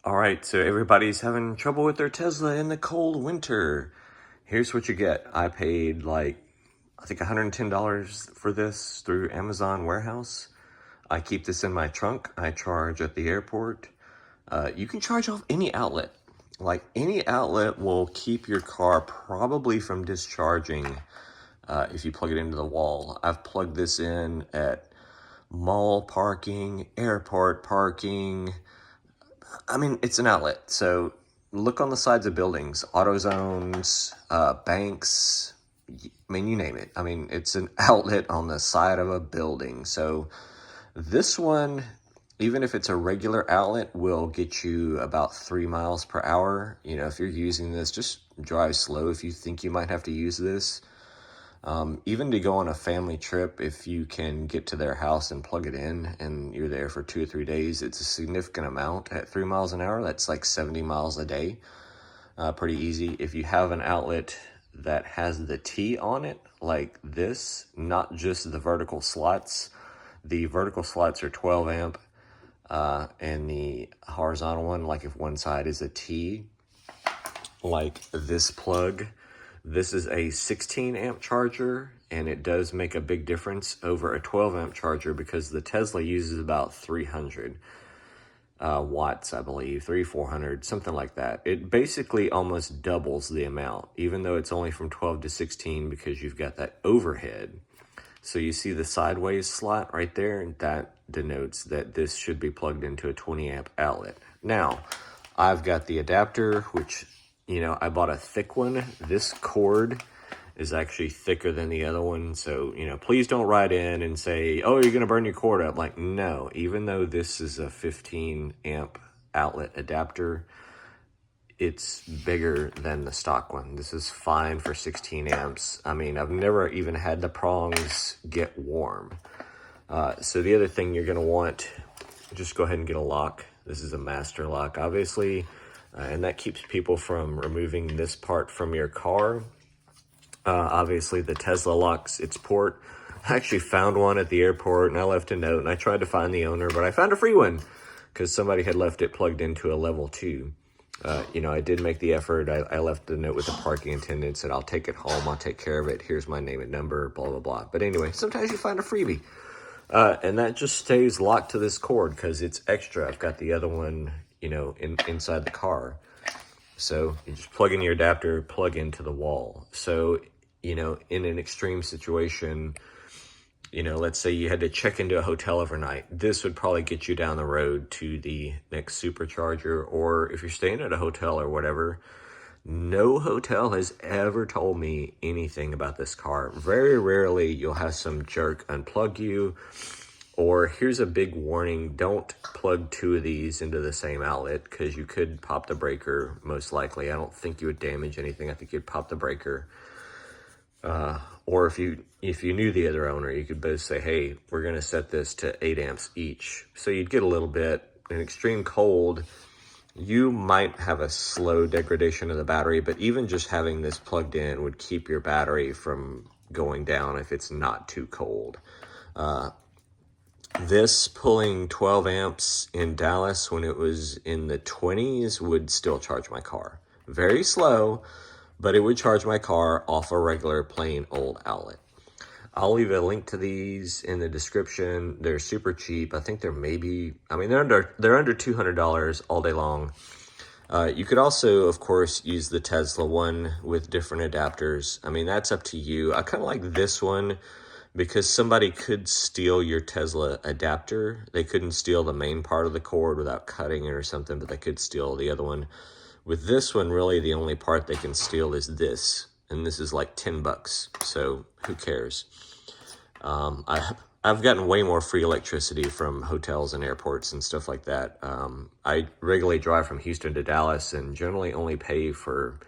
All right, so everybody's having trouble with their Tesla in the cold winter. Here's what you get. I paid I think $110 for this through Amazon Warehouse. I keep this in my trunk. I charge at the airport. You can charge off any outlet. Like any outlet will keep your car probably from discharging if you plug it into the wall. I've plugged this in at mall parking, airport parking. I mean, it's an outlet. So look on the sides of buildings, auto zones, banks. I mean, you name it. I mean, it's an outlet on the side of a building. So this one, even if it's a regular outlet, will get you about 3 miles per hour. You know, if you're using this, just drive slow if you think you might have to use this. Even to go on a family trip, if you can get to their house and plug it in and you're there for 2 or 3 days, it's a significant amount at 3 miles an hour. That's like 70 miles a day. Pretty easy. If you have an outlet that has the T on it, like this, not just the vertical slots. The vertical slots are 12 amp, and the horizontal one, like if one side is a T, like this plug, this is a 16 amp charger, and it does make a big difference over a 12 amp charger because the Tesla uses about 300 watts, I believe, 400, something like that. It basically almost doubles the amount, even though it's only from 12 to 16 because you've got that overhead. So you see the sideways slot right there, and that denotes that this should be plugged into a 20 amp outlet. Now, I've got the adapter, which, you know, I bought a thick one. This cord is actually thicker than the other one. So, you know, please don't write in and say, oh, you're going to burn your cord up. Like, no, even though this is a 15 amp outlet adapter, it's bigger than the stock one. This is fine for 16 amps. I mean, I've never even had the prongs get warm. So the other thing you're going to want, just go ahead and get a lock. This is a master lock, obviously, and that keeps people from removing this part from your car. Obviously, the Tesla locks its port. I actually found one at the airport, and I left a note, and I tried to find the owner, but I found a free one because somebody had left it plugged into a level 2. You know, I did make the effort. I left the note with the parking attendant, said, I'll take it home, I'll take care of it, here's my name and number, blah, blah, blah. But anyway, sometimes you find a freebie. And that just stays locked to this cord because it's extra. I've got the other one, you know, inside the car. So you just plug in your adapter, plug into the wall. So, you know, in an extreme situation, you know, let's say you had to check into a hotel overnight. This would probably get you down the road to the next supercharger. Or if you're staying at a hotel or whatever, no hotel has ever told me anything about this car. Very rarely you'll have some jerk unplug you. Or here's a big warning, don't plug 2 of these into the same outlet because you could pop the breaker, most likely. I don't think you would damage anything. I think you'd pop the breaker. Or if you knew the other owner, you could both say, hey, we're going to set this to 8 amps each. So you'd get a little bit. In extreme cold, you might have a slow degradation of the battery, but even just having this plugged in would keep your battery from going down if it's not too cold. This pulling 12 amps in Dallas when it was in the 20s would still charge my car. Very slow, but it would charge my car off a regular plain old outlet. I'll leave a link to these in the description. They're super cheap. I think they're under $200 all day long. You could also, of course, use the Tesla one with different adapters. I mean, that's up to you. I kind of like this one because somebody could steal your Tesla adapter. They couldn't steal the main part of the cord without cutting it or something, but they could steal the other one. With this one, really, the only part they can steal is this, and this is like $10, so who cares? I've gotten way more free electricity from hotels and airports and stuff like that. I regularly drive from Houston to Dallas and generally only pay for,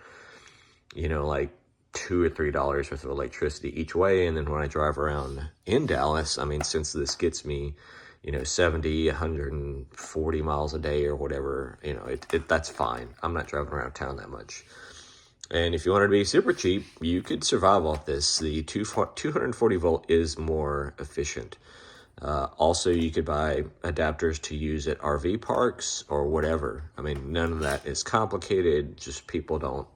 you know, like $2 or $3 worth of electricity each way, and then when I drive around in Dallas, I mean, since this gets me, you know, 70, 140 miles a day or whatever, you know, that's fine. I'm not driving around town that much. And if you wanted to be super cheap, you could survive off this. The 240 volt is more efficient. Also, you could buy adapters to use at RV parks or whatever. I mean, none of that is complicated. Just people don't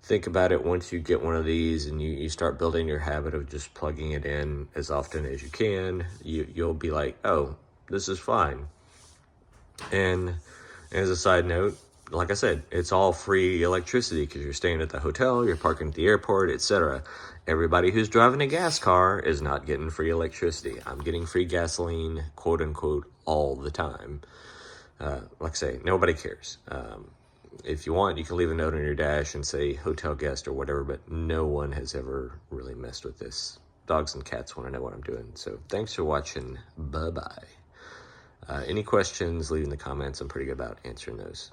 think about it. Once you get one of these and you start building your habit of just plugging it in as often as you can, you'll be like, oh, this is fine. And as a side note, like I said, it's all free electricity because you're staying at the hotel, you're parking at the airport, etc. Everybody who's driving a gas car is not getting free electricity. I'm getting free gasoline, quote unquote, all the time. Like I say, nobody cares. If you want, you can leave a note on your dash and say hotel guest or whatever, but no one has ever really messed with this. Dogs and cats want to know what I'm doing. So thanks for watching. Bye-bye. Any questions, leave in the comments. I'm pretty good about answering those.